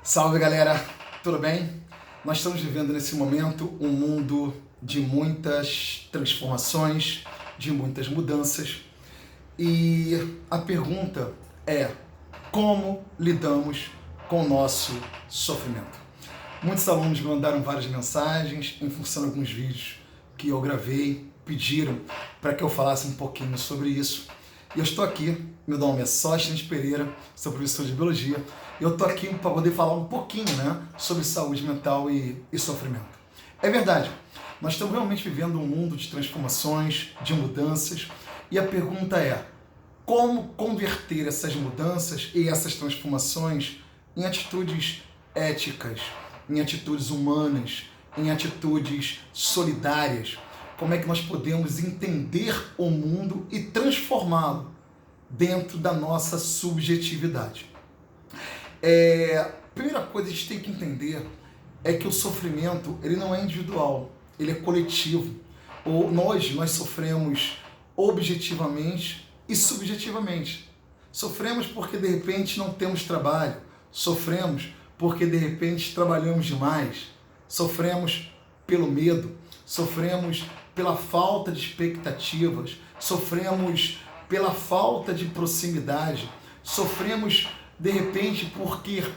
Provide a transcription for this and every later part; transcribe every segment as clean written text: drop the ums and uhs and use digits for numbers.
Salve galera, tudo bem? Nós estamos vivendo nesse momento um mundo de muitas transformações, de muitas mudanças e a pergunta é: como lidamos com o nosso sofrimento? Muitos alunos me mandaram várias mensagens em função de alguns vídeos que eu gravei, pediram para que eu falasse um pouquinho sobre isso. E eu estou aqui, meu nome é Sóstenes Pereira, sou professor de Biologia, e eu estou aqui para poder falar um pouquinho sobre saúde mental e sofrimento. É verdade, nós estamos realmente vivendo um mundo de transformações, de mudanças, e a pergunta é: como converter essas mudanças e essas transformações em atitudes éticas, em atitudes humanas, em atitudes solidárias? Como é que nós podemos entender o mundo e transformá-lo dentro da nossa subjetividade? A primeira coisa que a gente tem que entender é que o sofrimento ele não é individual, ele é coletivo. Nós sofremos objetivamente e subjetivamente. Sofremos porque de repente não temos trabalho, sofremos porque de repente trabalhamos demais, sofremos pelo medo, sofremos pela falta de expectativas, sofremos pela falta de proximidade, sofremos de repente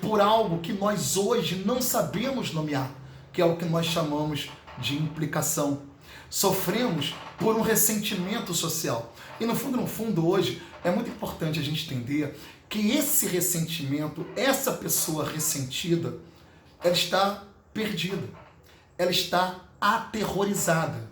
por algo que nós hoje não sabemos nomear, que é o que nós chamamos de implicação. Sofremos por um ressentimento social. E no fundo hoje é muito importante a gente entender que esse ressentimento, essa pessoa ressentida, ela está perdida, ela está aterrorizada,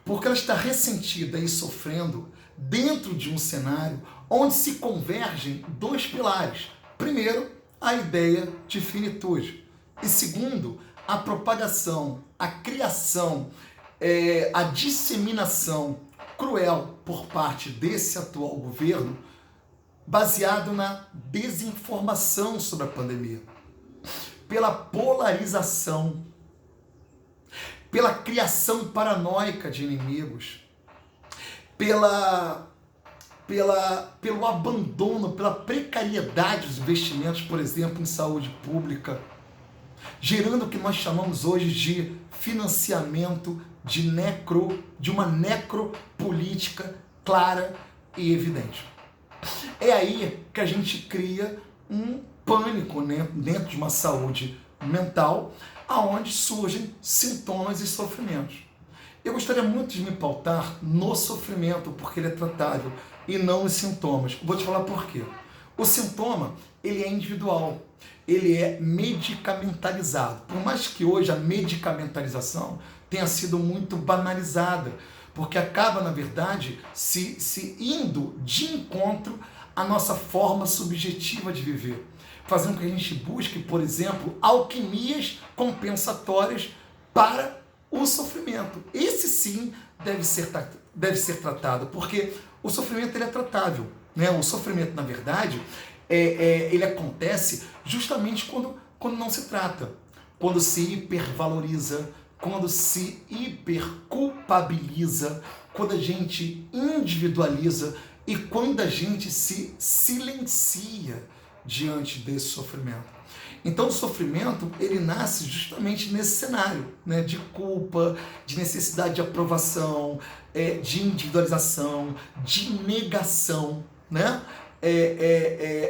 porque ela está ressentida e sofrendo dentro de um cenário onde se convergem dois pilares. Primeiro, a ideia de finitude. E segundo, a propagação, a criação, a disseminação cruel por parte desse atual governo, baseado na desinformação sobre a pandemia, pela polarização, pela criação paranoica de inimigos, pelo abandono, pela precariedade dos investimentos, por exemplo, em saúde pública, gerando o que nós chamamos hoje de financiamento de uma necropolítica clara e evidente. É aí que a gente cria um pânico dentro de uma saúde mental, aonde surgem sintomas e sofrimentos. Eu gostaria muito de me pautar no sofrimento, porque ele é tratável, e não nos sintomas. Vou te falar por quê. O sintoma, ele é individual, ele é medicamentalizado. Por mais que hoje a medicamentalização tenha sido muito banalizada, porque acaba, na verdade, se indo de encontro à nossa forma subjetiva de viver, fazendo com que a gente busque, por exemplo, alquimias compensatórias para o sofrimento. Esse sim deve ser tratado, porque o sofrimento ele é tratável, né? O sofrimento, na verdade, ele acontece justamente quando não se trata, quando se hipervaloriza, quando se hiperculpabiliza, quando a gente individualiza e quando a gente se silencia diante desse sofrimento. Então o sofrimento ele nasce justamente nesse cenário, né, de culpa, de necessidade de aprovação, de individualização, de negação, né?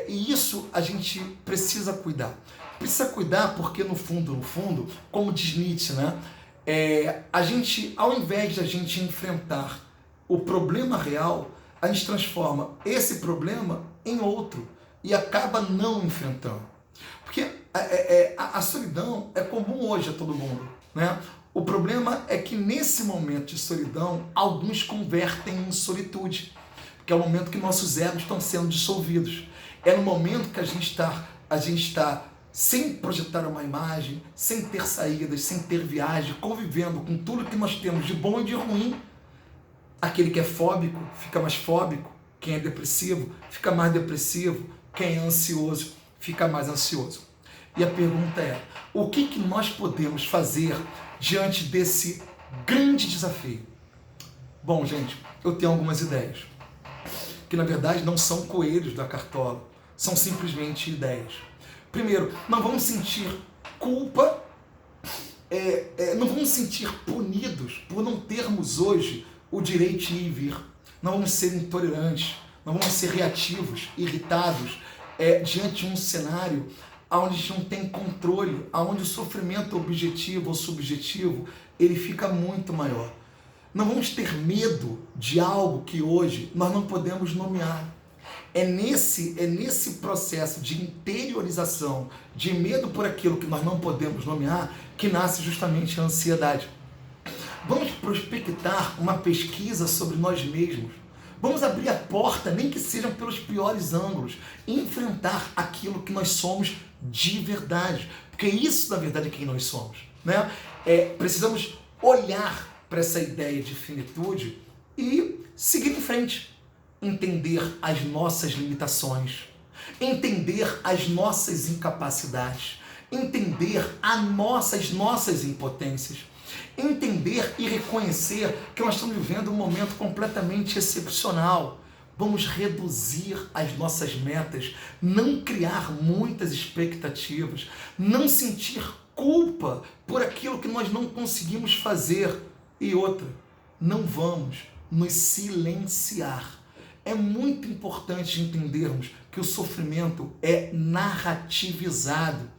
E isso a gente precisa cuidar. Precisa cuidar porque no fundo, como diz Nietzsche, né, a gente, ao invés de a gente enfrentar o problema real, a gente transforma esse problema em outro e acaba não enfrentando. Porque a solidão é comum hoje a todo mundo, né? O problema é que nesse momento de solidão, alguns convertem em solitude, porque é o momento que nossos egos estão sendo dissolvidos. É no momento que a gente está sem projetar uma imagem, sem ter saídas, sem ter viagem, convivendo com tudo que nós temos de bom e de ruim. Aquele que é fóbico fica mais fóbico, quem é depressivo fica mais depressivo, quem é ansioso fica mais ansioso. E a pergunta é: o que nós podemos fazer diante desse grande desafio? Bom, gente, eu tenho algumas ideias, que na verdade não são coelhos da cartola, são simplesmente ideias. Primeiro, não vamos sentir culpa, não vamos sentir punidos por não termos hoje o direito de ir e vir. Não vamos ser intolerantes, não vamos ser reativos, irritados, diante de um cenário onde a gente não tem controle, onde o sofrimento objetivo ou subjetivo, ele fica muito maior. Não vamos ter medo de algo que hoje nós não podemos nomear. É nesse processo de interiorização, de medo por aquilo que nós não podemos nomear, que nasce justamente a ansiedade. Vamos prospectar uma pesquisa sobre nós mesmos. Vamos abrir a porta, nem que sejam pelos piores ângulos, e enfrentar aquilo que nós somos de verdade. Porque isso, na verdade, é quem nós somos. Né? Precisamos olhar para essa ideia de finitude e seguir em frente. Entender as nossas limitações, entender as nossas incapacidades, entender as nossas impotências, entender e reconhecer que nós estamos vivendo um momento completamente excepcional. Vamos reduzir as nossas metas, não criar muitas expectativas, não sentir culpa por aquilo que nós não conseguimos fazer. E outra, não vamos nos silenciar. É muito importante entendermos que o sofrimento é narrativizado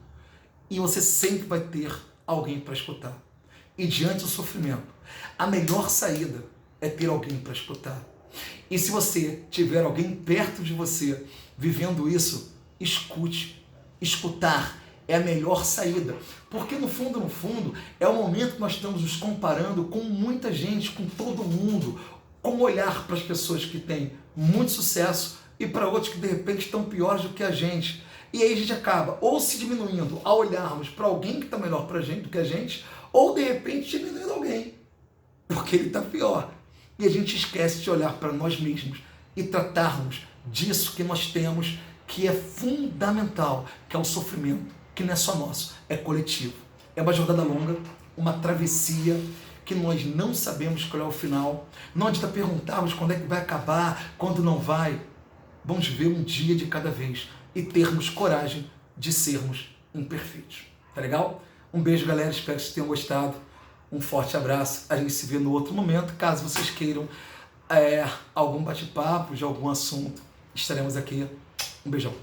e você sempre vai ter alguém para escutar. E diante do sofrimento, a melhor saída é ter alguém para escutar. E se você tiver alguém perto de você vivendo isso, escute. Escutar é a melhor saída. Porque no fundo, é o momento que nós estamos nos comparando com muita gente, com todo mundo, com olhar para as pessoas que têm muito sucesso e para outros que de repente estão piores do que a gente. E aí a gente acaba ou se diminuindo ao olharmos para alguém que está melhor para a gente do que a gente, ou de repente diminuindo alguém, porque ele está pior. E a gente esquece de olhar para nós mesmos e tratarmos disso que nós temos, que é fundamental, que é o sofrimento, que não é só nosso, é coletivo. É uma jornada longa, uma travessia, que nós não sabemos qual é o final. Não adianta perguntarmos quando é que vai acabar, quando não vai. Vamos viver um dia de cada vez e termos coragem de sermos imperfeitos. Tá legal? Um beijo, galera. Espero que vocês tenham gostado. Um forte abraço. A gente se vê no outro momento. Caso vocês queiram algum bate-papo de algum assunto, estaremos aqui. Um beijão.